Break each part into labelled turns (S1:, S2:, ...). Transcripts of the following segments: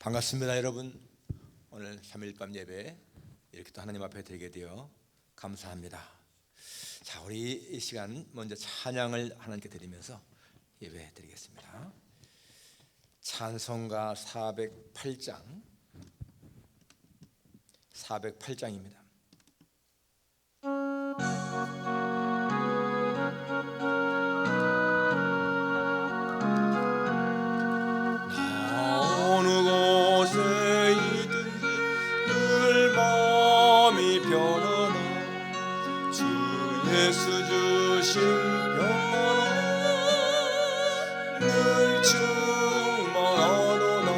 S1: 반갑습니다, 여러분. 오늘 3일 밤 예배 이렇게 또 하나님 앞에 드리게 되어 감사합니다. 자, 우리 이 시간 먼저 찬양을 하나님께 드리면서 예배 드리겠습니다. 찬송가 408장입니다. 어느 곳에 있든지 늘 마음이 편하다. 주 예수 주신 평안에 늘 충만하도다.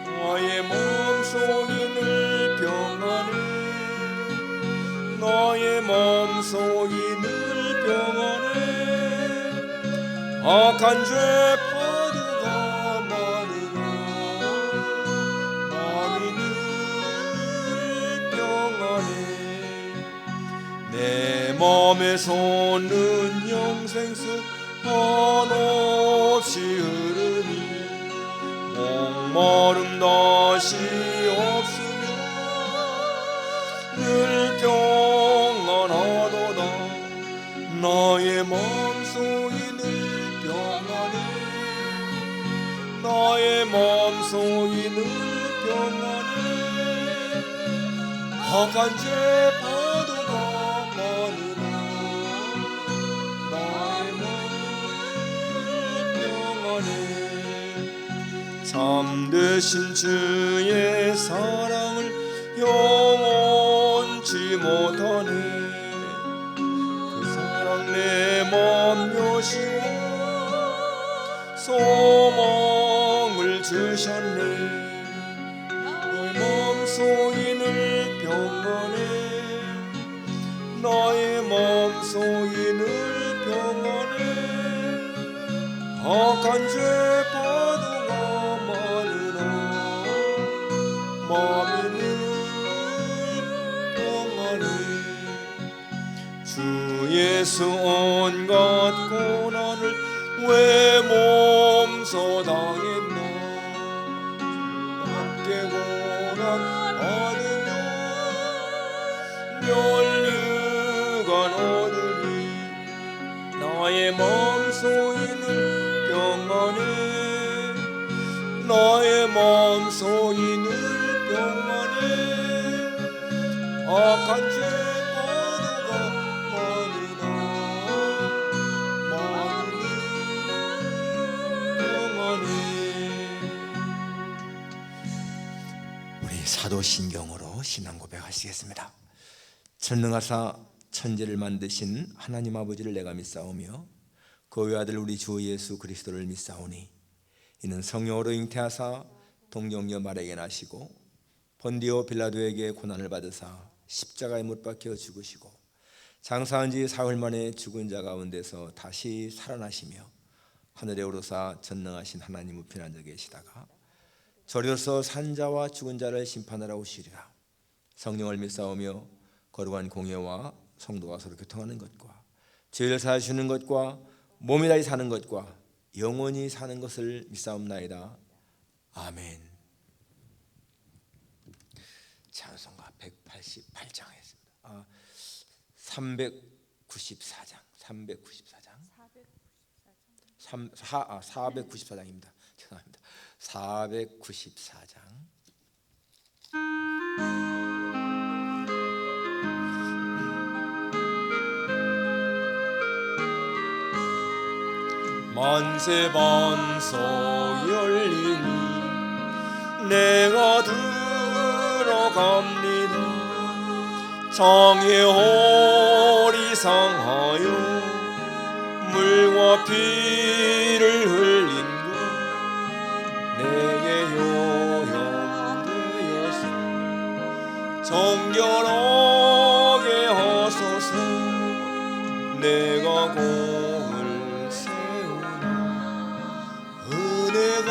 S1: 나의 몸속이 늘 평안해. 나의 몸속이 늘 평안해. 악한 죄 파도가 많으나 마음이 늘 평안해. 내 몸에서는 영생수 한없이 흐르니 목마름 다시 없으며 늘 평안하도다. 나의 마음속이 늘 평안해. 나의 마음속이 늘 평안해. 악한 죄 파도가 많으나 나의 마음 평안해. 참되신 주의 사랑을 영원치 못하네. 내 몸 여시고 소망을 주셨네. 나의 몸속이 늘 평안해. 나의 몸속이 늘 평안해. 악한 죄 파도가 많으나 마음이 늘 평안해. 주 예수 온갖 고난을 왜 몸소 당했나. 함께 고난 받으며 멸류관 얻으니 나의 몸속이 늘 평안해. 나의 몸속이 늘 평안해. 악한 죄 사도신경으로 신앙 고백하시겠습니다. 전능하사 천지를 만드신 하나님 아버지를 내가 믿사오며 그 외아들 우리 주 예수 그리스도를 믿사오니 이는 성령으로 잉태하사 동정녀 마리아에게 나시고 본디오 빌라도에게 고난을 받으사 십자가에 못 박혀 죽으시고 장사한 지 사흘 만에 죽은 자 가운데서 다시 살아나시며 하늘에 오르사 전능하신 하나님 우편 앉아 계시다가 저리로서 산자와 죽은 자를 심판하러 오시리라. 성령을 믿사오며 거룩한 공예와 성도가 서로 교통하는 것과 죄를 사하시는 것과 몸이 다시 사는 것과 영원히 사는 것을 믿사옵나이다. 아멘. 찬송가 188장이었습니다. 494장입니다. 죄송합니다. 494장. 만세 반석 열리니 내가 들어갑니다. 장의 홀이 상하여 물과 피를 흘린 내게 요염되어서 정결하게 하소서. 내가 공을 세우나 은혜가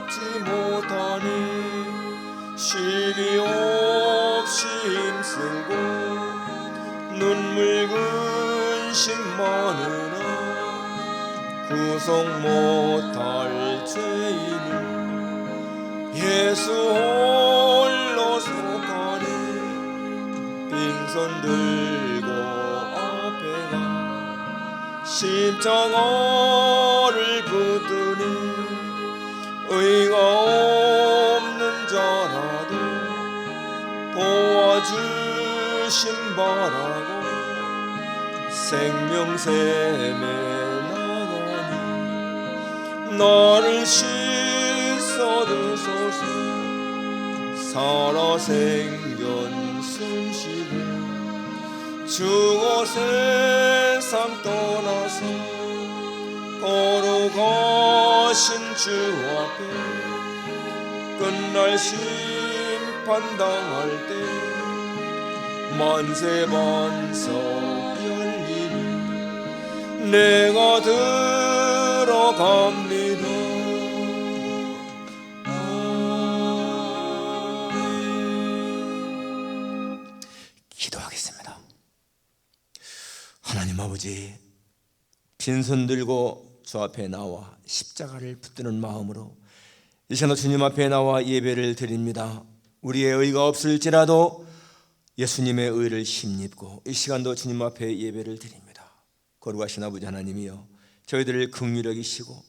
S1: 갚지 못하니 쉼이 없이 힘쓰고 눈물 근심 많으나 구속 못할 죄인을 예수 홀로 속하니 빈손 들고 앞에 가 십자가를 붙드니 의가 없는 자라도 도와주심 바라고 생명샘에 나가니 나를 씻어주소서. 살아 생전 숨쉬고 죽어 세상 떠나서 걸어가신 주 앞에 끝날 심판당할 때 만세 반석 열리니 내가 들어갑니다. 기도하겠습니다. 하나님 아버지, 빈손 들고 주 앞에 나와 십자가를 붙드는 마음으로 이 시간 주님 앞에 나와 예배를 드립니다. 우리의 의가 없을지라도 예수님의 의를 힘입고 이 시간도 주님 앞에 예배를 드립니다. 거룩하신 아버지 하나님이여, 저희들을 긍휼히 여기시고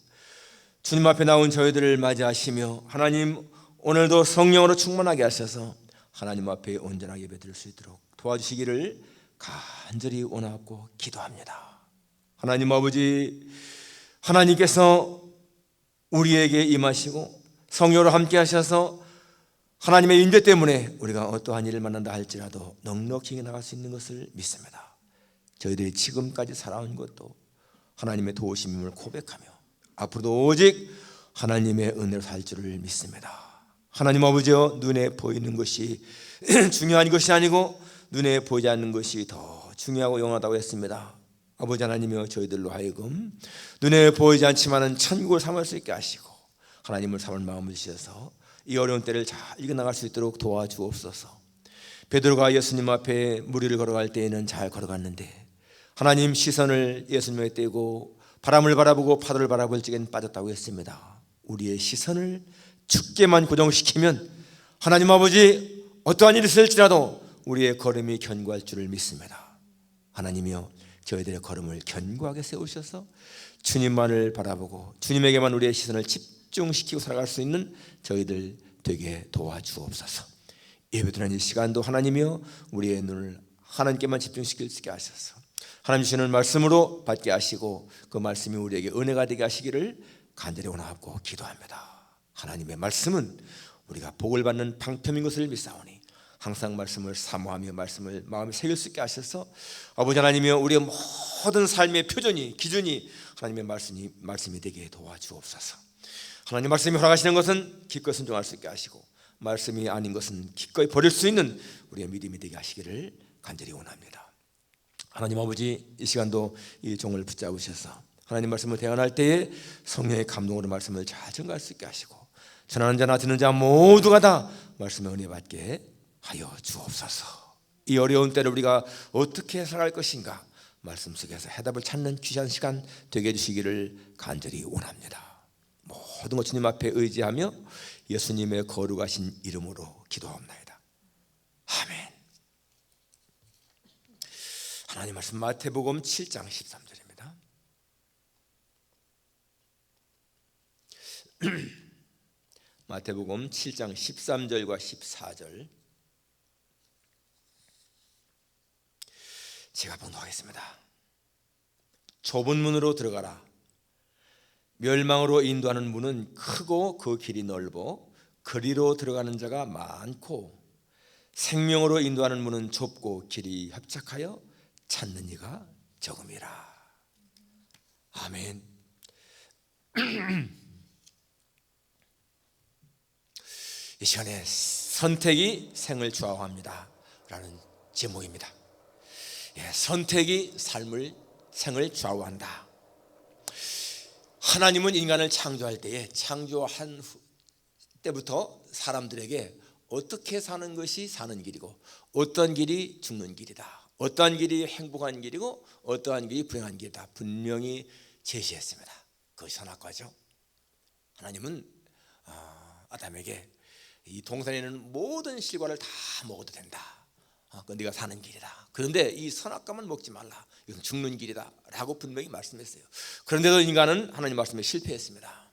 S1: 주님 앞에 나온 저희들을 맞이하시며 하나님 오늘도 성령으로 충만하게 하셔서 하나님 앞에 온전하게 예배드릴 수 있도록 도와주시기를 간절히 원하고 기도합니다. 하나님 아버지, 하나님께서 우리에게 임하시고 성령으로 함께 하셔서 하나님의 임재 때문에 우리가 어떠한 일을 만난다 할지라도 넉넉히 나갈 수 있는 것을 믿습니다. 저희들이 지금까지 살아온 것도 하나님의 도우심임을 고백하며 앞으로도 오직 하나님의 은혜로 살 줄을 믿습니다. 하나님 아버지여, 눈에 보이는 것이 중요한 것이 아니고 눈에 보이지 않는 것이 더 중요하고 영원하다고 했습니다. 아버지 하나님이여, 저희들로 하여금 눈에 보이지 않지만은 천국을 삼을 수 있게 하시고 하나님을 삼을 마음을 주셔서 이 어려운 때를 잘 이겨나갈 수 있도록 도와주옵소서. 베드로가 예수님 앞에 무리를 걸어갈 때에는 잘 걸어갔는데 하나님 시선을 예수님에 떼고 바람을 바라보고 파도를 바라볼 적엔 빠졌다고 했습니다. 우리의 시선을 주께만 고정시키면 하나님 아버지 어떠한 일이 있을지라도 우리의 걸음이 견고할 줄을 믿습니다. 하나님이여, 저희들의 걸음을 견고하게 세우셔서 주님만을 바라보고 주님에게만 우리의 시선을 집중시키고 살아갈 수 있는 저희들 되게 도와주옵소서. 예배드리는 이 시간도 하나님이여, 우리의 눈을 하나님께만 집중시킬 수 있게 하셔서 하나님 주시는 말씀으로 받게 하시고 그 말씀이 우리에게 은혜가 되게 하시기를 간절히 원하고 기도합니다. 하나님의 말씀은 우리가 복을 받는 방편인 것을 믿사오니 항상 말씀을 사모하며 말씀을 마음에 새길 수 있게 하셔서 아버지 하나님이여, 우리의 모든 삶의 표준이 기준이 하나님의 말씀이 되게 도와주옵소서. 하나님 말씀이 허락하시는 것은 기꺼이 순종할 수 있게 하시고 말씀이 아닌 것은 기꺼이 버릴 수 있는 우리의 믿음이 되게 하시기를 간절히 원합니다. 하나님 아버지, 이 시간도 이 종을 붙잡으셔서 하나님 말씀을 대언할 때에 성령의 감동으로 말씀을 잘 전가할 수 있게 하시고 전하는 자나 듣는 자 모두가 다 말씀의 은혜 받게 하여 주옵소서. 이 어려운 때를 우리가 어떻게 살아갈 것인가 말씀 속에서 해답을 찾는 귀한 시간 되게 해주시기를 간절히 원합니다. 모든 것 주님 앞에 의지하며 예수님의 거룩하신 이름으로 기도합니다. 아멘. 하나님 말씀 마태복음 7장 13절입니다. 마태복음 7장 13절과 14절 제가 봉독하겠습니다. 좁은 문으로 들어가라. 멸망으로 인도하는 문은 크고 그 길이 넓어 그리로 들어가는 자가 많고 생명으로 인도하는 문은 좁고 길이 협착하여 찾는 이가 적음이라. 아멘. 이 시간에 선택이 생을 좌우합니다 라는 제목입니다. 선택이 생을 좌우한다. 하나님은 인간을 창조할 때에 창조한 때부터 사람들에게 어떻게 사는 것이 사는 길이고 어떤 길이 죽는 길이다, 어떠한 길이 행복한 길이고 어떠한 길이 불행한 길이다 분명히 제시했습니다. 그것이 선악과죠. 하나님은 아담에게 이 동산에 있는 모든 실과를 다 먹어도 된다. 그건 네가 사는 길이다. 그런데 이 선악과만 먹지 말라. 이건 죽는 길이다 라고 분명히 말씀했어요. 그런데도 인간은 하나님 말씀에 실패했습니다.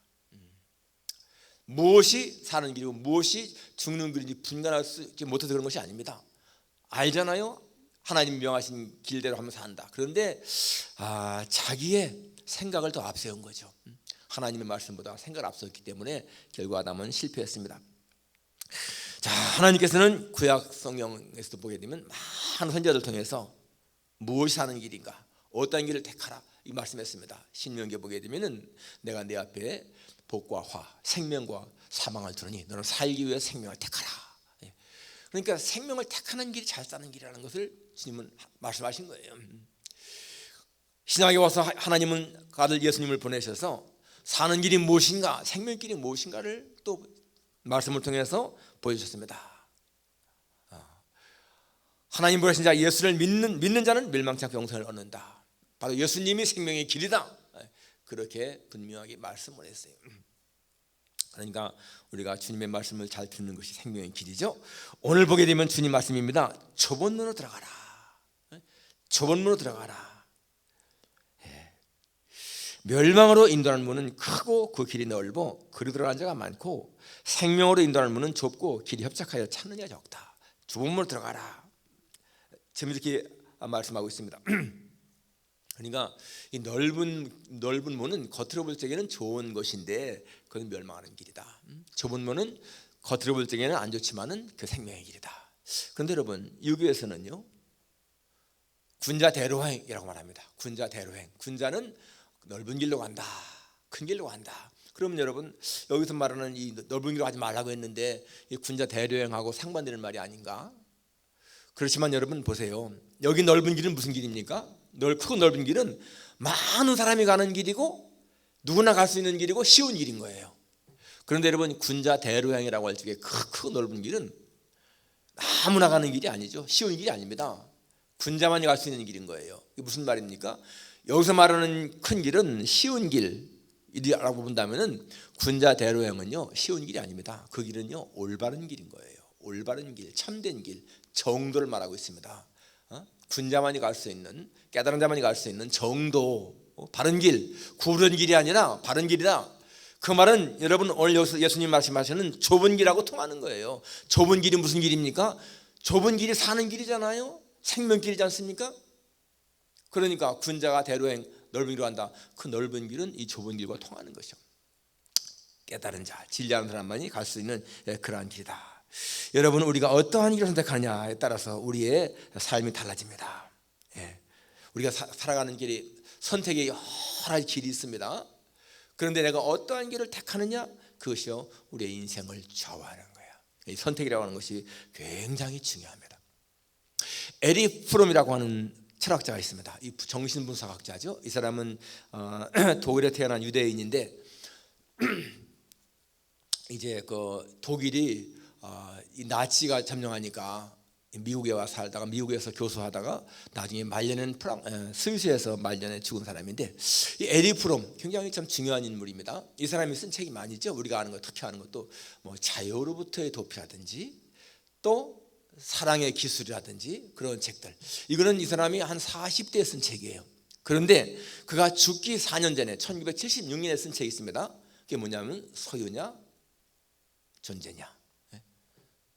S1: 무엇이 사는 길이고 무엇이 죽는 길인지 분간할 수 있지 못해서 그런 것이 아닙니다. 알잖아요. 하나님 명하신 길대로 하면 산다. 그런데 자기의 생각을 더 앞세운 거죠. 하나님의 말씀보다 생각을 앞섰기 때문에 결국 아담은 실패했습니다. 자, 하나님께서는 구약 성경에서도 보게 되면 많은 선지자들을 통해서 무엇이 사는 길인가, 어떤 길을 택하라 이 말씀했습니다. 신명기에 보게 되면은 내가 내 앞에 복과 화, 생명과 사망을 두르니 너는 살기 위해 생명을 택하라. 그러니까 생명을 택하는 길이 잘 사는 길이라는 것을 주님은 말씀하신 거예요. 신약에 와서 하나님은 아들 예수님을 보내셔서 사는 길이 무엇인가, 생명길이 무엇인가를 또 말씀을 통해서 보여주셨습니다. 하나님 보내신 자 예수를 믿는 자는 멸망치 않고 영생을 얻는다. 바로 예수님이 생명의 길이다. 그렇게 분명하게 말씀을 했어요. 그러니까 우리가 주님의 말씀을 잘 듣는 것이 생명의 길이죠. 오늘 보게 되면 주님 말씀입니다. 좁은 문으로 들어가라. 좁은 문으로 들어가라. 멸망으로 인도하는 문은 크고 그 길이 넓어 그리 들어가는 자가 많고, 생명으로 인도하는 문은 좁고 길이 협착하여 찾는 자가 적다. 좁은 문으로 들어가라. 재미있게 말씀하고 있습니다. 그러니까 이 넓은 문은 겉으로 볼 적에는 좋은 것인데 그건 멸망하는 길이다. 좁은 문은 겉으로 볼 적에는 안 좋지만은 그 생명의 길이다. 그런데 여러분, 유교에서는요, 군자 대로행이라고 말합니다. 군자 대로행. 군자는 넓은 길로 간다, 큰 길로 간다. 그러면 여러분, 여기서 말하는 이 넓은 길로 가지 말라고 했는데 이 군자 대로행하고 상반되는 말이 아닌가? 그렇지만 여러분 보세요. 여기 넓은 길은 무슨 길입니까? 크고 넓은 길은 많은 사람이 가는 길이고 누구나 갈 수 있는 길이고 쉬운 길인 거예요. 그런데 여러분, 군자 대로행이라고 할 적에 크고 넓은 길은 아무나 가는 길이 아니죠. 쉬운 길이 아닙니다. 군자만이 갈 수 있는 길인 거예요. 이게 무슨 말입니까? 여기서 말하는 큰 길은 쉬운 길이라고 본다면은 군자 대로행은요, 쉬운 길이 아닙니다. 그 길은요, 올바른 길인 거예요. 올바른 길, 참된 길, 정도를 말하고 있습니다. 군자만이 갈 수 있는, 깨달은 자만이 갈 수 있는 정도, 바른 길, 구부러진 길이 아니라 바른 길이다. 그 말은 여러분, 오늘 여기서 예수님 말씀하시는 좁은 길하고 통하는 거예요. 좁은 길이 무슨 길입니까? 좁은 길이 사는 길이잖아요. 생명길이지 않습니까? 그러니까 군자가 대로행, 넓은 길로 간다. 그 넓은 길은 이 좁은 길과 통하는 것이죠. 깨달은 자, 진리하는 사람만이 갈 수 있는 그러한 길이다. 여러분, 우리가 어떠한 길을 선택하느냐에 따라서 우리의 삶이 달라집니다. 우리가 살아가는 길이 선택의 여러 길이 있습니다. 그런데 내가 어떠한 길을 택하느냐, 그것이요 우리의 인생을 좌우하는 거예요. 이 선택이라고 하는 것이 굉장히 중요합니다. 에리 프롬이라고 하는 철학자가 있습니다. 이 정신분석학자죠. 이 사람은 독일에 태어난 유대인인데 이제 그 독일이 이 나치가 점령하니까 미국에 와 살다가 미국에서 교수하다가 나중에 말년은 스위스에서 말년에 죽은 사람인데, 이 에리 프롬 굉장히 참 중요한 인물입니다. 이 사람이 쓴 책이 많이 있죠. 우리가 아는 것, 특히 아는 것도 뭐 자유로부터의 도피라든지 또 사랑의 기술이라든지 그런 책들. 이거는 이 사람이 한 40대에 쓴 책이에요. 그런데 그가 죽기 4년 전에 1976년에 쓴 책이 있습니다. 그게 뭐냐면 소유냐 존재냐,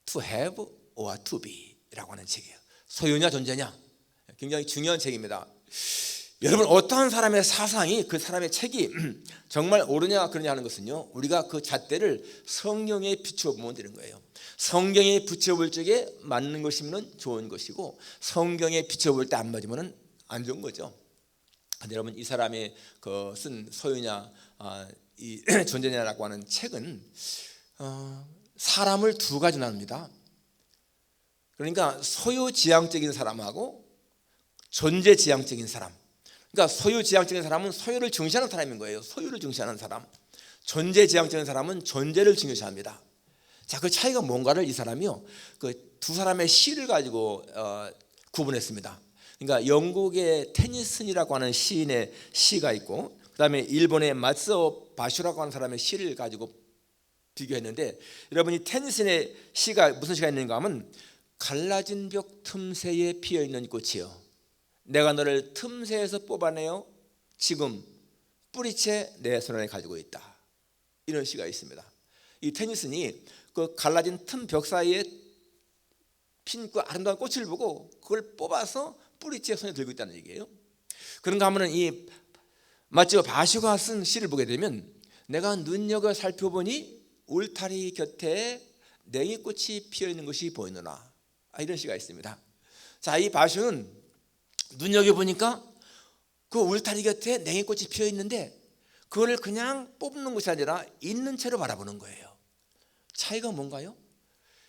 S1: To have or to be 라고 하는 책이에요. 소유냐 존재냐, 굉장히 중요한 책입니다. 여러분, 어떠한 사람의 사상이, 그 사람의 책이 정말 옳으냐 그러냐 하는 것은요, 우리가 그 잣대를 성경에 비추어 보면 되는 거예요. 성경에 비추어 볼 적에 맞는 것이면 좋은 것이고, 성경에 비추어 볼 때 안 맞으면 안 좋은 거죠. 근데 여러분, 이 사람의 그 쓴 소유냐 이 존재냐라고 하는 책은 사람을 두 가지 나눕니다. 그러니까 소유지향적인 사람하고 존재지향적인 사람. 그러니까 소유지향적인 사람은 소유를 중시하는 사람인 거예요. 소유를 중시하는 사람. 존재지향적인 사람은 존재를 중요시합니다. 자, 그 차이가 뭔가를 이 사람이요, 그 두 사람의 시를 가지고 구분했습니다. 그러니까 영국의 테니슨이라고 하는 시인의 시가 있고, 그다음에 일본의 마츠오 바슈라고 하는 사람의 시를 가지고 비교했는데, 여러분이 텐니슨의 시가 무슨 시가 있는가 하면, 갈라진 벽 틈새에 피어있는 꽃이요, 내가 너를 틈새에서 뽑아내어 지금 뿌리채 내 손안에 가지고 있다. 이런 시가 있습니다. 이 테니슨이 그 갈라진 틈 벽 사이에 핀 그 아름다운 꽃을 보고 그걸 뽑아서 뿌리채 손에 들고 있다는 얘기예요. 그런가 하면은 이 마치 바시가 쓴 시를 보게 되면, 내가 눈여겨 살펴보니 울타리 곁에 냉이꽃이 피어있는 것이 보이느라, 이런 시가 있습니다. 자, 이 바시는 눈여겨보니까 그 울타리 곁에 냉이꽃이 피어있는데 그거를 그냥 뽑는 것이 아니라 있는 채로 바라보는 거예요. 차이가 뭔가요?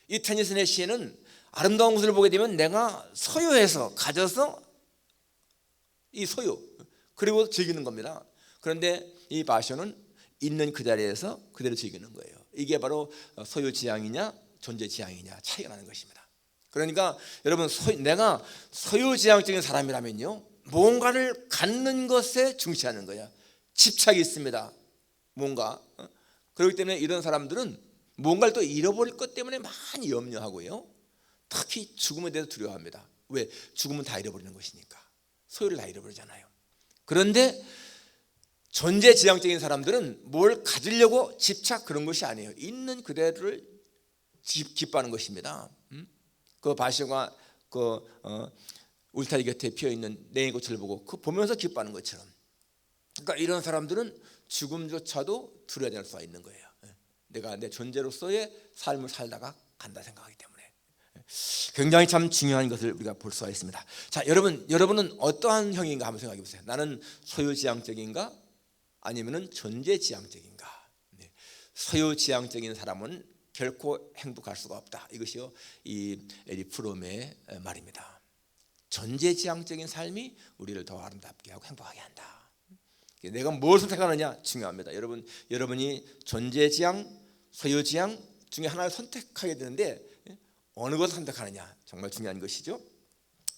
S1: 이 테니슨의 시에는 아름다운 것을 보게 되면 내가 소유해서 가져서 이 소유 그리고 즐기는 겁니다. 그런데 이 바쇼는 있는 그 자리에서 그대로 즐기는 거예요. 이게 바로 소유지향이냐 존재지향이냐 차이가 나는 것입니다. 그러니까 여러분, 내가 소유지향적인 사람이라면요, 뭔가를 갖는 것에 중시하는 거야. 집착이 있습니다. 뭔가. 그렇기 때문에 이런 사람들은 뭔가를 또 잃어버릴 것 때문에 많이 염려하고요, 특히 죽음에 대해서 두려워합니다. 왜? 죽음은 다 잃어버리는 것이니까. 소유를 다 잃어버리잖아요. 그런데 존재지향적인 사람들은 뭘 가지려고 집착 그런 것이 아니에요. 있는 그대로를 기뻐하는 것입니다. 그 바시가 그 울타리 곁에 피어있는 냉이꽃을 보고 그 보면서 기뻐하는 것처럼, 그러니까 이런 사람들은 죽음조차도 두려워하지 않을 수가 있는 거예요. 내가 내 존재로서의 삶을 살다가 간다 생각하기 때문에 굉장히 참 중요한 것을 우리가 볼 수가 있습니다. 자, 여러분은 어떠한 형인가 한번 생각해 보세요. 나는 소유지향적인가 아니면은 존재지향적인가? 소유지향적인 사람은 결코 행복할 수가 없다. 이것이요, 이 에리 프롬의 말입니다. 존재지향적인 삶이 우리를 더 아름답게 하고 행복하게 한다. 내가 뭘 선택하느냐 중요합니다. 여러분이 존재지향, 소유지향 중에 하나를 선택하게 되는데 어느 것을 선택하느냐 정말 중요한 것이죠.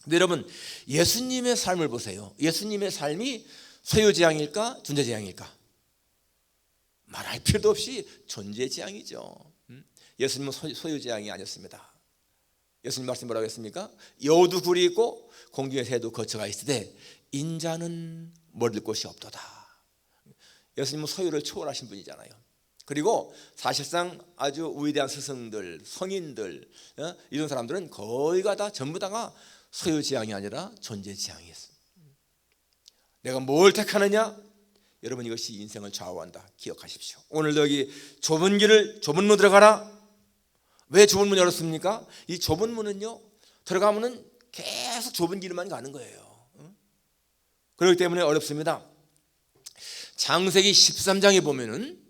S1: 근데 여러분, 예수님의 삶을 보세요. 예수님의 삶이 소유지향일까 존재지향일까? 말할 필요도 없이 존재지향이죠. 예수님은 소유지향이 아니었습니다. 예수님 말씀 뭐라고 했습니까? 여우도 굴이 있고 공중의 새도 거처가 있으되 인자는 머릴 곳이 없도다. 예수님은 소유를 초월하신 분이잖아요. 그리고 사실상 아주 위대한 스승들, 성인들, 이런 사람들은 거의가 다 전부 다가 소유지향이 아니라 존재지향이었습니다. 내가 뭘 택하느냐? 여러분, 이것이 인생을 좌우한다. 기억하십시오. 오늘도 여기 좁은 문으로 들어가라. 왜 좁은 문 열었습니까? 이 좁은 문은요, 들어가면은 계속 좁은 길만 가는 거예요. 그렇기 때문에 어렵습니다. 창세기 13장에 보면은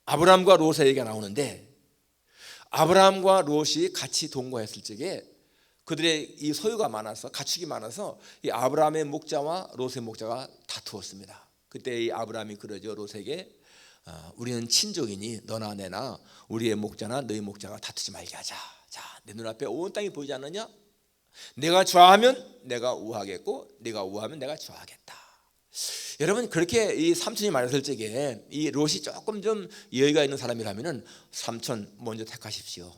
S1: 아브라함과 롯의 얘기가 나오는데, 아브라함과 롯이 같이 동거했을 적에 그들의 이 소유가 많아서, 가축이 많아서 이 아브라함의 목자와 롯의 목자가 다투었습니다. 그때 이 아브라함이 그러죠, 롯에게 우리는 친족이니 너나 내나 우리의 목자나 너희 목자가 다투지 말게 하자. 자, 내 눈앞에 온 땅이 보이지 않느냐? 내가 좌하면 내가 우하겠고 네가 우하면 내가 좌하겠다. 여러분, 그렇게 이 삼촌이 말했을 적에 이 롯이 조금 좀 여유가 있는 사람이라면은 삼촌 먼저 택하십시오.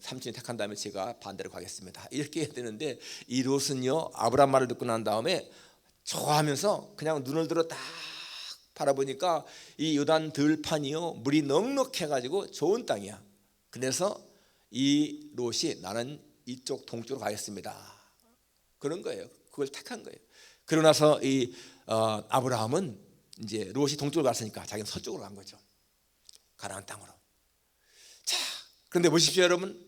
S1: 삼촌이 택한 다음에 제가 반대로 가겠습니다. 이렇게 해야 되는데, 이 롯은요, 아브라함 말을 듣고 난 다음에 좋아하면서 그냥 눈을 들어 딱 바라보니까 이 요단 들판이요, 물이 넉넉해가지고 좋은 땅이야. 그래서 이 롯이 나는 이쪽 동쪽으로 가겠습니다. 그런 거예요. 그걸 택한 거예요. 그러고 나서 이 아브라함은 이제 롯이 동쪽으로 갔으니까 자기는 서쪽으로 간 거죠. 가나안 땅으로. 자, 그런데 보십시오, 여러분.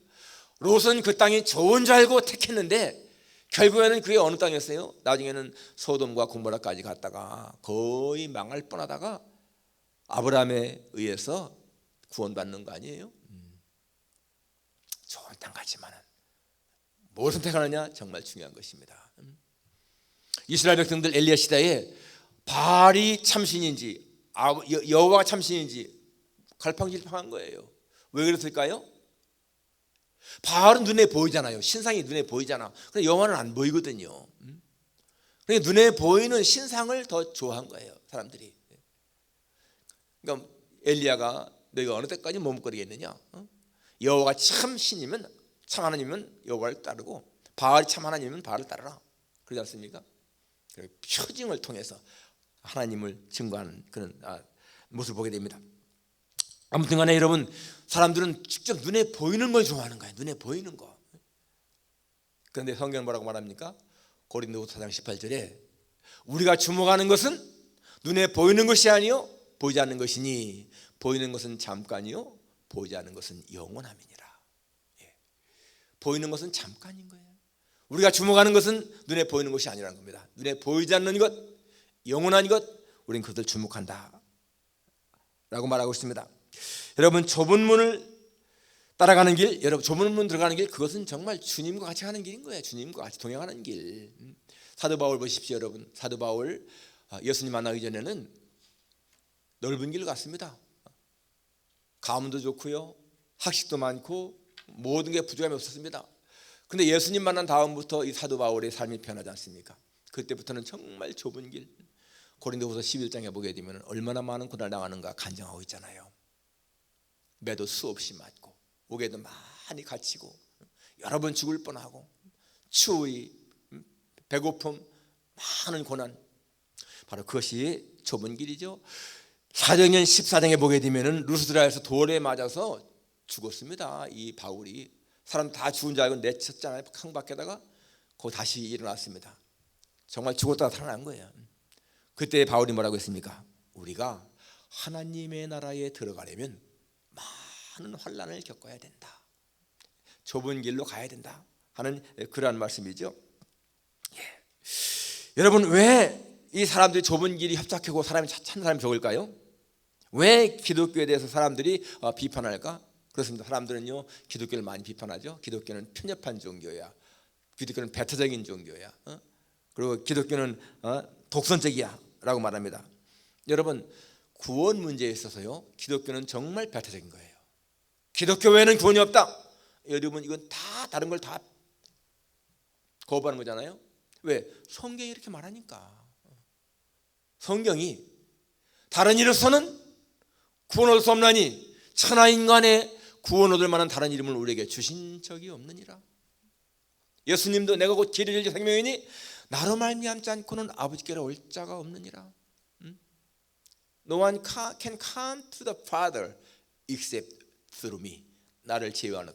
S1: 롯은 그 땅이 좋은 줄 알고 택했는데 결국에는 그게 어느 땅이었어요? 나중에는 소돔과 고모라까지 갔다가 거의 망할 뻔하다가 아브라함에 의해서 구원받는 거 아니에요? 좋은 땅 같지만은 뭘 선택하느냐 정말 중요한 것입니다. 이스라엘 백성들 엘리야 시대에 바알이 참신인지 여호와가 참신인지 갈팡질팡한 거예요. 왜 그랬을까요? 바알은 눈에 보이잖아요. 신상이 눈에 보이잖아. 근데 여호와는 안 보이거든요. 그러니까 눈에 보이는 신상을 더 좋아한 거예요, 사람들이. 그러니까 엘리야가 너희가 어느 때까지 머뭇거리겠느냐? 여호와가 참 신이면, 참 하나님이면 여호와를 따르고 바알이 참 하나님이면 바알을 따르라. 그러지 않습니까? 표징을 통해서 하나님을 증거하는 그런 모습을 보게 됩니다. 아무튼 간에 여러분, 사람들은 직접 눈에 보이는 걸 좋아하는 거예요. 눈에 보이는 거. 그런데 성경은 뭐라고 말합니까? 고린도후서 4장 18절에 우리가 주목하는 것은 눈에 보이는 것이 아니요 보이지 않는 것이니 보이는 것은 잠깐이요 보이지 않는 것은 영원함이니라. 보이는 것은 잠깐인 거예요. 우리가 주목하는 것은 눈에 보이는 것이 아니라는 겁니다. 눈에 보이지 않는 것, 영원한 것, 우리는 그것을 주목한다 라고 말하고 있습니다. 여러분, 좁은 문을 따라가는 길, 여러분 좁은 문 들어가는 길, 그것은 정말 주님과 같이 가는 길인 거예요. 주님과 같이 동행하는 길. 사도 바울 보십시오. 여러분, 사도 바울 예수님 만나기 전에는 넓은 길을 갔습니다. 가문도 좋고요, 학식도 많고 모든 게 부족함이 없었습니다. 근데 예수님 만난 다음부터 이 사도 바울의 삶이 변하지 않습니까? 그때부터는 정말 좁은 길, 고린도후서 11장에 보게 되면 얼마나 많은 고난을 당하는가 간증하고 있잖아요. 매도 수없이 맞고 목에도 많이 갇히고 여러 번 죽을 뻔하고 추위, 배고픔, 많은 고난, 바로 그것이 좁은 길이죠. 사도행전 14장에 보게 되면 루스드라에서 돌에 맞아서 죽었습니다. 이 바울이 사람 다 죽은 줄 알고 내쳤잖아요. 강 밖에다가 거기 다시 일어났습니다. 정말 죽었다가 살아난 거예요. 그때 바울이 뭐라고 했습니까? 우리가 하나님의 나라에 들어가려면 많은 환난을 겪어야 된다, 좁은 길로 가야 된다 하는 그러한 말씀이죠. 여러분, 왜 이 사람들이 좁은 길이 협착하고 사람이 참 사람이 적을까요? 왜 기독교에 대해서 사람들이 비판할까? 그렇습니다. 사람들은요 기독교를 많이 비판하죠. 기독교는 편협한 종교야, 기독교는 배타적인 종교야, 그리고 기독교는 독선적이야 라고 말합니다. 여러분, 구원 문제에 있어서요 기독교는 정말 배타적인 거예요. 기독교 외에는 구원이 없다. 여러분, 이건 다 다른 걸 다 거부하는 거잖아요. 왜? 성경이 이렇게 말하니까. 성경이 다른 이로서는 구원 얻을 수 없나니 천하 인간의 구원 얻을 만한 다른 이름을 우리에게 주신 적이 없느니라. 예수님도 내가 곧 길이 진리 생명이니 나로 말미암지 않고는 아버지께로 올 자가 없느니라. No one can come to the Father except through me. 나를 제외하고는,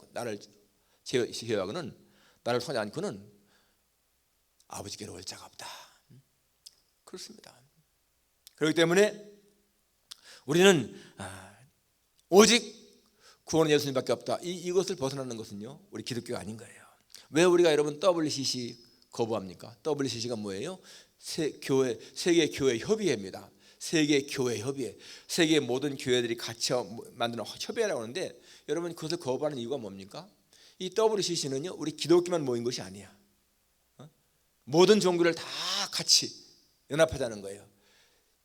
S1: 나를 통하지 않고는 아버지께로 올 자가 없다. 그렇습니다. 그렇기 때문에 우리는 오직 구원은 예수님밖에 없다. 이것을 벗어나는 것은요 우리 기독교가 아닌 거예요. 왜 우리가 여러분 WCC 거부합니까? WCC가 뭐예요? 세계 교회 협의회입니다. 세계 교회 협의회, 세계 모든 교회들이 같이 만드는 협의회라고 하는데, 여러분 그것을 거부하는 이유가 뭡니까? 이 WCC는요 우리 기독교만 모인 것이 아니야. 모든 종교를 다 같이 연합하자는 거예요.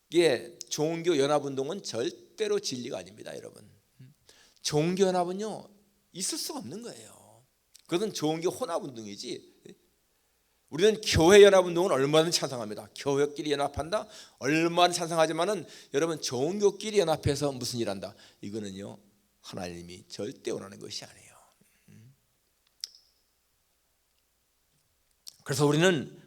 S1: 이게 종교 연합운동은 절대로 진리가 아닙니다. 여러분, 종교 연합은요 있을 수가 없는 거예요. 그것은 종교 혼합운동이지. 우리는 교회 연합운동은 얼마든지 찬성합니다. 교회끼리 연합한다, 얼마든지 찬성하지만은 여러분, 종교끼리 연합해서 무슨 일 한다, 이거는요 하나님이 절대 원하는 것이 아니에요. 그래서 우리는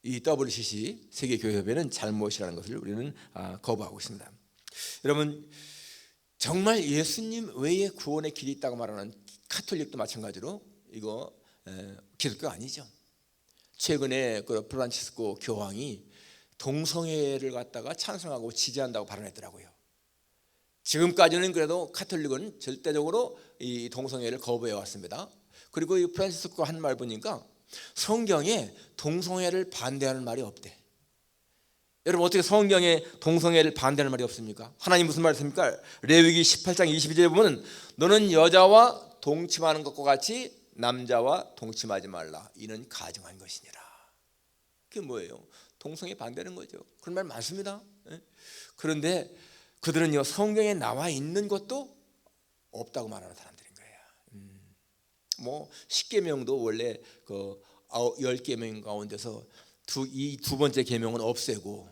S1: 이 WCC 세계교회협회는 잘못이라는 것을 우리는 거부하고 있습니다. 여러분, 정말 예수님 외에 구원의 길이 있다고 말하는 카톨릭도 마찬가지로 이거 기독교가 아니죠. 최근에 그 프란치스코 교황이 동성애를 갖다가 찬성하고 지지한다고 발언했더라고요. 지금까지는 그래도 카톨릭은 절대적으로 이 동성애를 거부해 왔습니다. 그리고 이 프란치스코 한 말 보니까 성경에 동성애를 반대하는 말이 없대. 여러분, 어떻게 성경에 동성애를 반대하는 말이 없습니까? 하나님 무슨 말씀입니까? 레위기 18장 22절에 보면 너는 여자와 동침하는 것과 같이 남자와 동침하지 말라. 이는 가증한 것이니라. 그게 뭐예요? 동성애 반대하는 거죠. 그런 말 많습니다. 그런데 그들은요 성경에 나와 있는 것도 없다고 말하는 사람들인 거예요. 뭐 10계명도 원래 그 10계명 가운데서 이 두 번째 계명은 없애고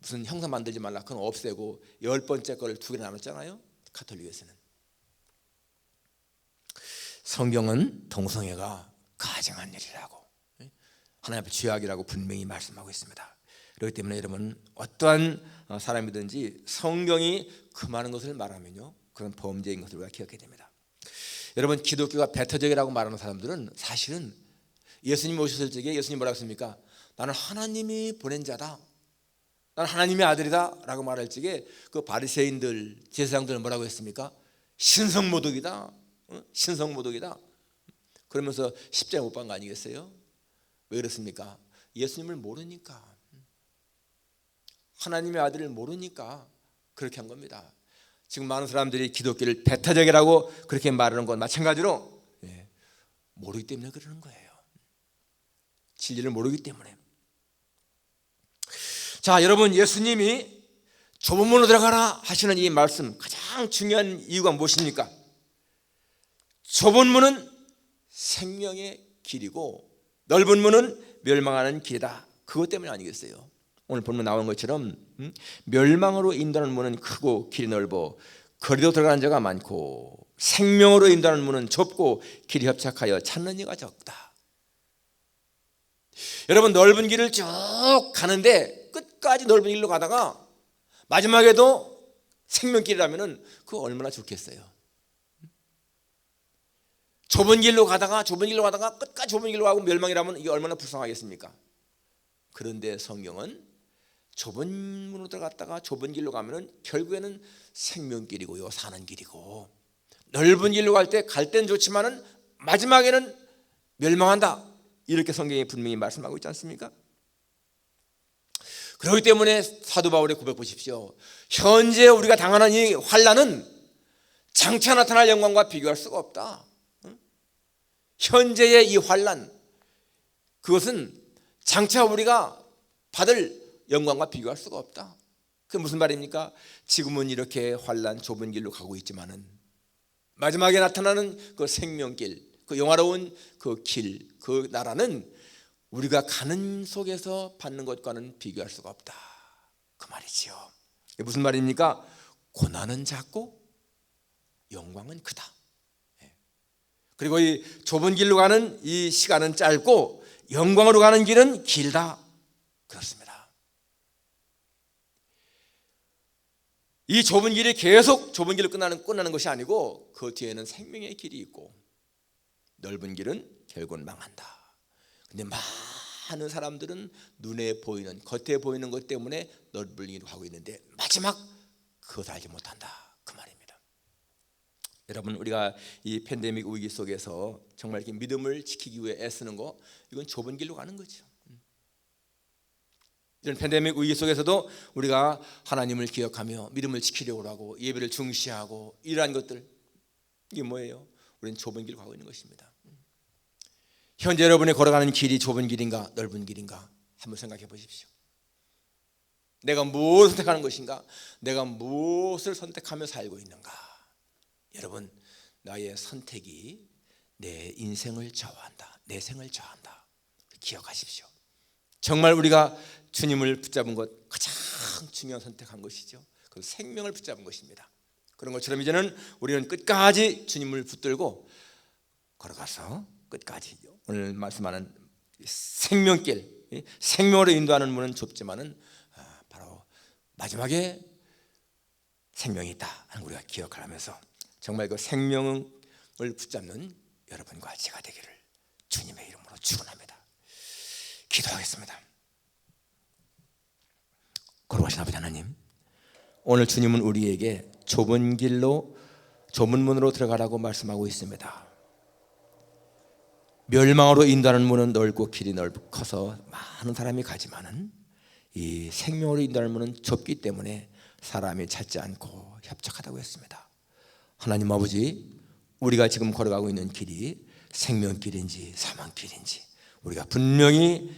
S1: 무슨 형상 만들지 말라, 그건 없애고 10번째 걸 2개 나눴잖아요. 가톨릭에서는. 성경은 동성애가 가증한 일이라고, 하나님 앞에 죄악이라고 분명히 말씀하고 있습니다. 그렇기 때문에 여러분, 어떠한 사람이든지 성경이 금하는 것을 말하면요, 그런 범죄인 것을 우리가 기억해야 됩니다. 여러분, 기독교가 배타적이라고 말하는 사람들은 사실은 예수님 오셨을 적에 예수님 뭐라고 했습니까? 나는 하나님이 보낸 자다, 나는 하나님의 아들이다 라고 말할 적에 그 바리새인들, 제사장들은 뭐라고 했습니까? 신성모독이다, 신성모독이다. 그러면서 십자가에 못 박은 거 아니겠어요? 왜 그렇습니까? 예수님을 모르니까, 하나님의 아들을 모르니까 그렇게 한 겁니다. 지금 많은 사람들이 기독교를 배타적이라고 그렇게 말하는 건 마찬가지로 모르기 때문에 그러는 거예요. 진리를 모르기 때문에. 자, 여러분, 예수님이 좁은 문으로 들어가라 하시는 이 말씀, 가장 중요한 이유가 무엇입니까? 좁은 문은 생명의 길이고 넓은 문은 멸망하는 길이다. 그것 때문에 아니겠어요? 오늘 본문 나오는 것처럼 멸망으로 인도하는 문은 크고 길이 넓어 거리로 들어가는 자가 많고, 생명으로 인도하는 문은 좁고 길이 협착하여 찾는 이가 적다. 여러분, 넓은 길을 쭉 가는데 끝까지 넓은 길로 가다가 마지막에도 생명길이라면 그거 얼마나 좋겠어요. 좁은 길로 가다가 끝까지 좁은 길로 가고 멸망이라면 이게 얼마나 불쌍하겠습니까? 그런데 성경은 좁은 문으로 들어갔다가 좁은 길로 가면은 결국에는 생명길이고요, 사는 길이고, 넓은 길로 갈 때는 좋지만은 마지막에는 멸망한다, 이렇게 성경이 분명히 말씀하고 있지 않습니까? 그렇기 때문에 사도 바울의 고백 보십시오. 현재 우리가 당하는 이 환난은 장차 나타날 영광과 비교할 수가 없다. 현재의 이 환난, 그것은 장차 우리가 받을 영광과 비교할 수가 없다. 그게 무슨 말입니까? 지금은 이렇게 환난 좁은 길로 가고 있지만은 마지막에 나타나는 그 생명길, 그 영화로운 그 길, 그 나라는 우리가 가는 속에서 받는 것과는 비교할 수가 없다, 그 말이지요. 이게 무슨 말입니까? 고난은 작고 영광은 크다. 그리고 이 좁은 길로 가는 이 시간은 짧고 영광으로 가는 길은 길다, 그렇습니다. 이 좁은 길이 계속 좁은 길로 끝나는 것이 아니고 그 뒤에는 생명의 길이 있고, 넓은 길은 결국은 망한다. 근데 많은 사람들은 눈에 보이는, 겉에 보이는 것 때문에 넓은 길로 가고 있는데 마지막 그것을 알지 못한다, 그 말입니다. 여러분, 우리가 이 팬데믹 위기 속에서 정말 이렇게 믿음을 지키기 위해 애쓰는 거, 이건 좁은 길로 가는 거죠. 이런 팬데믹 위기 속에서도 우리가 하나님을 기억하며 믿음을 지키려고 하고 예배를 중시하고 이러한 것들, 이게 뭐예요? 우리는 좁은 길로 가고 있는 것입니다. 현재 여러분이 걸어가는 길이 좁은 길인가 넓은 길인가 한번 생각해 보십시오. 내가 무엇을 선택하는 것인가? 내가 무엇을 선택하며 살고 있는가? 여러분, 나의 선택이 내 인생을 좌우한다, 내 생을 좌우한다, 기억하십시오. 정말 우리가 주님을 붙잡은 것, 가장 중요한 선택한 것이죠. 그 생명을 붙잡은 것입니다. 그런 것처럼 이제는 우리는 끝까지 주님을 붙들고 걸어가서 끝까지 오늘 말씀하는 생명길, 생명으로 인도하는 문은 좁지만은 바로 마지막에 생명이 있다 하는 우리가 기억을 하면서 정말 그 생명을 붙잡는 여러분과 제가 되기를 주님의 이름으로 축원합니다. 기도하겠습니다. 거룩하신 아버지 하나님, 오늘 주님은 우리에게 좁은 길로, 좁은 문으로 들어가라고 말씀하고 있습니다. 멸망으로 인도하는 문은 넓고 길이 커서 많은 사람이 가지만은 이 생명으로 인도하는 문은 좁기 때문에 사람이 찾지 않고 협착하다고 했습니다. 하나님 아버지, 우리가 지금 걸어가고 있는 길이 생명길인지 사망길인지 우리가 분명히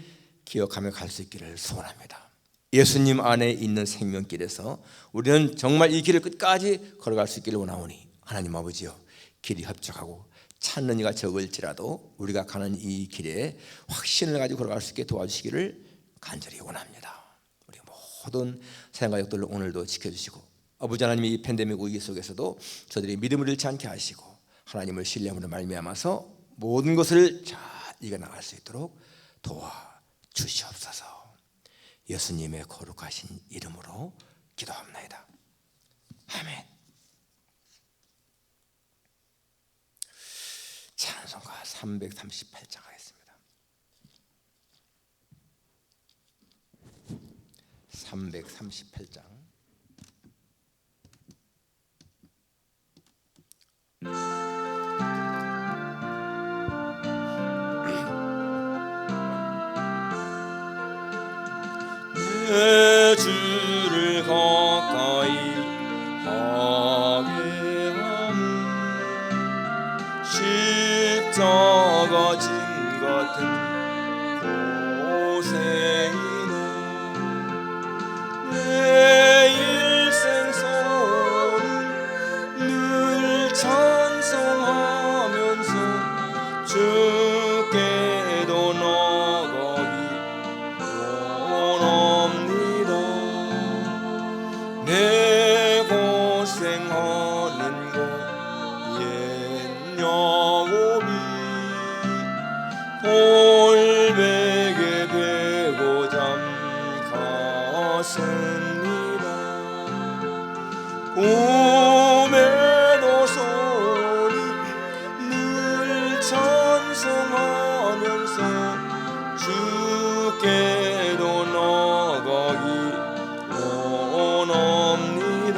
S1: 기억하며 갈 수 있기를 소원합니다. 예수님 안에 있는 생명길에서 우리는 정말 이 길을 끝까지 걸어갈 수 있기를 원하오니 하나님 아버지여, 길이 협착하고 찾는 이가 적을지라도 우리가 가는 이 길에 확신을 가지고 걸어갈 수 있게 도와주시기를 간절히 원합니다. 우리 모든 생활력들을 오늘도 지켜주시고, 아버지 하나님이 이 팬데믹 위기 속에서도 저들이 믿음을 잃지 않게 하시고 하나님을 신뢰함으로 말미암아서 모든 것을 잘 이겨나갈 수 있도록 도와주시옵소서. 예수님의 거룩하신 이름으로 기도합나이다. 아멘. 찬송가 338장 하겠습니다. 338장. 내 주를 가까이 하게 함은 십자가 진 같은 고생이네. 내 일생 소원은 늘 찬송하면서 주께도 나가기 원합니다. 내 고생하는 것 옛 야곱이 골백에 베고 잠갔습니다. 꿈에도 소리 늘 찬송하면서 주께도 나가기 원합니다.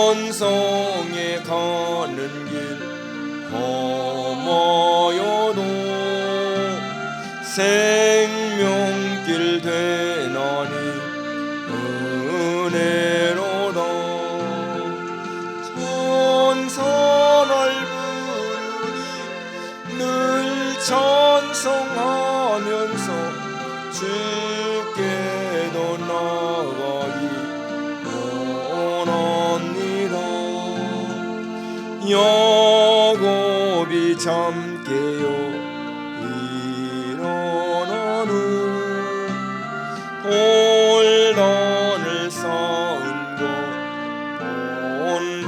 S1: 천성에 가는 길 험하여도 생명길 되나니 은혜로다. 천사를 부르니 늘 찬송하면서 주께도 나가기 원합니다. 야곱이 잠 깨어 일어나는 돌단을 쌓은 것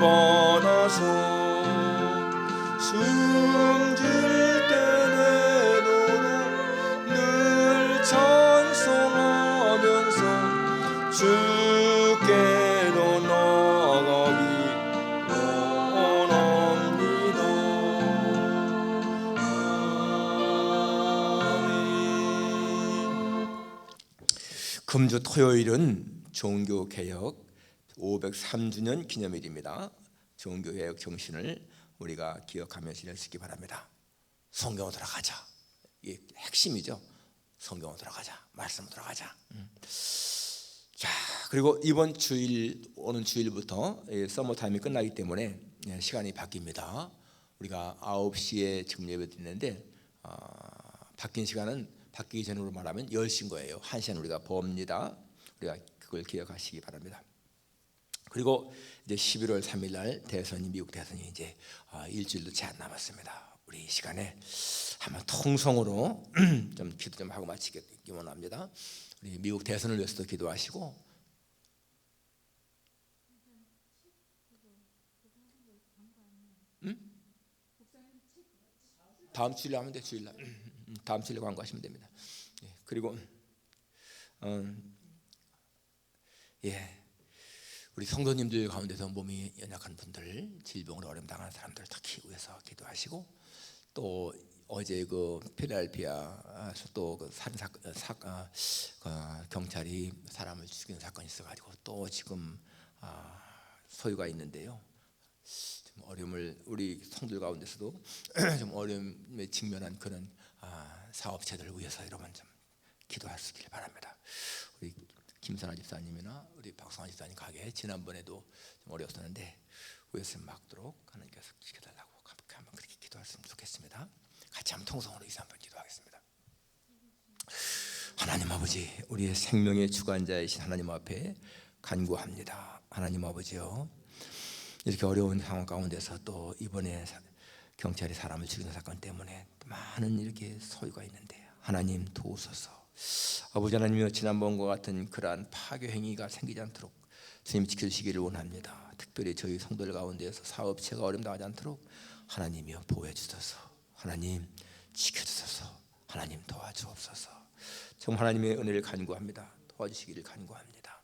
S1: 본받아서 숨질 때 내도록 늘 찬송하면서 주께로 나가기 원합니다. 아멘. 금주 토요일은 종교개혁 503주년 기념일입니다. 종교개혁 정신을 우리가 기억하며 지낼 수 있기 바랍니다. 성경으로 돌아가자. 이게 핵심이죠. 성경으로 돌아가자. 말씀으로 돌아가자. 자, 그리고 이번 주일, 오는 주일부터 서머 타임이 끝나기 때문에 시간이 바뀝니다. 우리가 9시에 지금 예배 드리는데 바뀐 시간은 바뀌기 전으로 말하면 10시인 거예요. 1시간 우리가 봅니다. 우리가 그걸 기억하시기 바랍니다. 그리고 이제 11월 3일 날 대선이, 미국 대선이 이제 일주일도 채 안 남았습니다. 우리 이 시간에 한번 통성으로 좀 기도 좀 하고 마치기 원합니다. 우리 미국 대선을 위해서도 기도하시고, 다음 주일에 하면 돼. 주일날 다음 주일에 광고하시면 됩니다. 그리고 우리 성도님들 가운데서 몸이 연약한 분들, 질병으로 어려움 당하는 사람들 특히 위해서 기도하시고, 또 어제 그 필라델피아 또 그 경찰이 사람을 죽이는 사건이 있어가지고 또 지금 소유가 있는데요. 좀 어려움을, 우리 성들 가운데서도 좀 어려움에 직면한 그런 사업체들을 위해서 여러분 좀 기도할 수 있길 바랍니다. 우리 김선아 집사님이나 우리 박성환 집사님 가게 지난번에도 좀 어려웠었는데 위에서 막도록 하나님께서 지켜달라고 한번 그렇게 기도했으면 좋겠습니다. 같이 한번 통성으로 이사 한번 기도하겠습니다. 하나님 아버지, 우리의 생명의 주관자이신 하나님 앞에 간구합니다. 하나님 아버지요, 이렇게 어려운 상황 가운데서 또 이번에 경찰이 사람을 죽이는 사건 때문에 많은 이렇게 소유가 있는데 하나님 도우소서. 아버지 하나님이여, 지난번과 같은 그러한 파괴 행위가 생기지 않도록 주님 지켜주시기를 원합니다. 특별히 저희 성도들 가운데에서 사업체가 어려움 당하지 않도록 하나님이여 보호해 주소서. 하나님 지켜주소서. 하나님 도와주옵소서. 정말 하나님의 은혜를 간구합니다. 도와주시기를 간구합니다.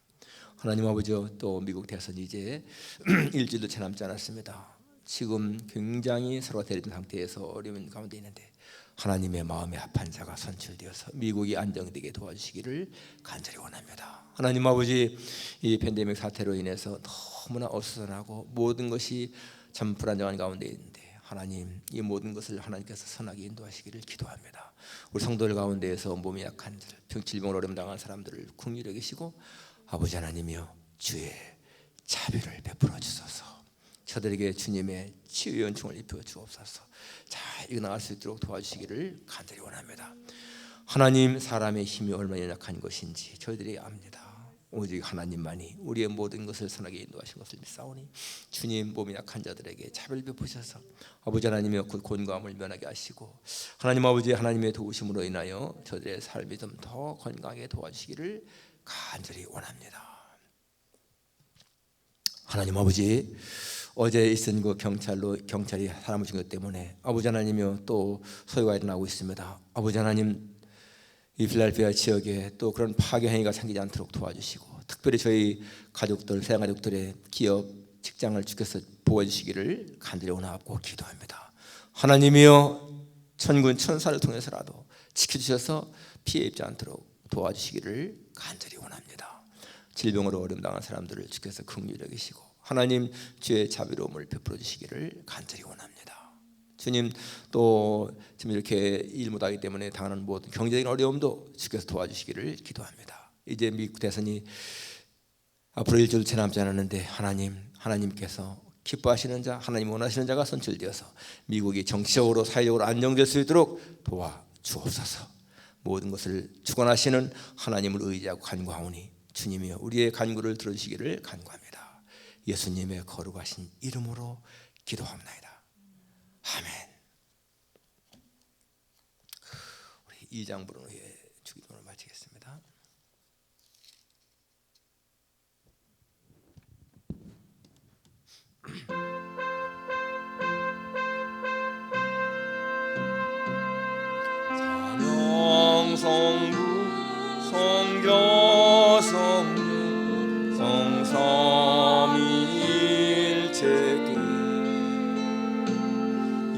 S1: 하나님 아버지여, 또 미국 대선이 이제 일주일도 채 남지 않았습니다. 지금 굉장히 서로가 대립된 상태에서 어려운 가운데 있는데 하나님의 마음에 합한 자가 선출되어서 미국이 안정되게 도와주시기를 간절히 원합니다. 하나님 아버지, 이 팬데믹 사태로 인해서 너무나 어수선하고 모든 것이 참 불안정한 가운데 있는데 하나님, 이 모든 것을 하나님께서 선하게 인도하시기를 기도합니다. 우리 성도들 가운데에서 몸이 약한 자, 질병으로 어려움 당한 사람들을 긍휼히 여기시고 아버지 하나님이여, 주의 자비를 베풀어 주소서. 저들에게 주님의 치유의 은총을 입혀 주옵소서. 잘 이겨나갈 수 있도록 도와주시기를 간절히 원합니다. 하나님, 사람의 힘이 얼마나 연약한 것인지 저희들이 압니다. 오직 하나님만이 우리의 모든 것을 선하게 인도하신 것을 믿사오니 주님, 몸이 약한 자들에게 자비를 베푸셔서 아버지 하나님의 곤고함을 면하게 하시고 하나님 아버지, 하나님의 도우심으로 인하여 저들의 삶이 좀 더 건강하게 도와주시기를 간절히 원합니다. 하나님 아버지, 어제 있은 그 경찰이 사람을 죽인 것 때문에 아버지 하나님이여, 또 소요가 일어나고 있습니다. 아버지 하나님, 이 필라델피아 지역에 또 그런 파괴 행위가 생기지 않도록 도와주시고 특별히 저희 가족들, 세상 가족들의 기업, 직장을 주께서 보호해 주시기를 간절히 원하고 기도합니다. 하나님이여, 천군 천사를 통해서라도 지켜주셔서 피해 입지 않도록 도와주시기를 간절히 원합니다. 질병으로 어려움 당한 사람들을 주께서 긍휼히 여기시고 하나님, 주의 자비로움을 베풀어 주시기를 간절히 원합니다. 주님, 또 지금 이렇게 일 못하기 때문에 당하는 모든 경제적인 어려움도 주께서 도와주시기를 기도합니다. 이제 미국 대선이 앞으로 일주일 채 남지 않았는데 하나님께서 기뻐하시는 자, 하나님 원하시는 자가 선출되어서 미국이 정치적으로 사회적으로 안정될 수 있도록 도와주옵소서. 모든 것을 주관하시는 하나님을 의지하고 간구하오니 주님이여, 우리의 간구를 들어주시기를 간구합니다. 예수님의 거룩하신 이름으로 기도합니다. 아멘. 우리 2장 부른 후에 주기도를 마치겠습니다. 찬양 성부 성자 성령 성삼위일체께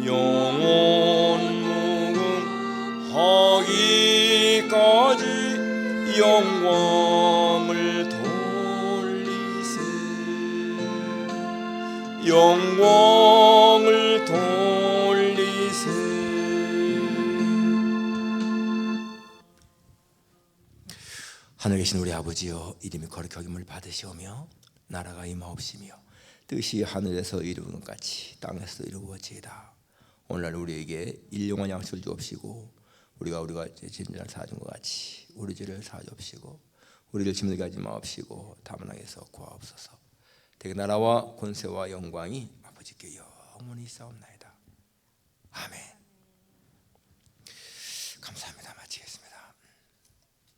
S1: 영원 무궁하기까지 영광을 돌리세. 영광을 돌리세. 하늘에 계신 우리 아버지여, 이름이 거룩히 여김을 받으시오며 나라가 임하옵시며 뜻이 하늘에서 이루어진 것 같이 땅에서도 이루어지이다. 오늘날 우리에게 일용할 양식을 주옵시고 우리가 죄인들을 사준 것 같이 우리 죄를 사주옵시고 우리를 짐들게 하지 마옵시고 다만 악에서 구하옵소서. 대개 나라와 권세와 영광이 아버지께 영원히 있사옵나이다. 아멘.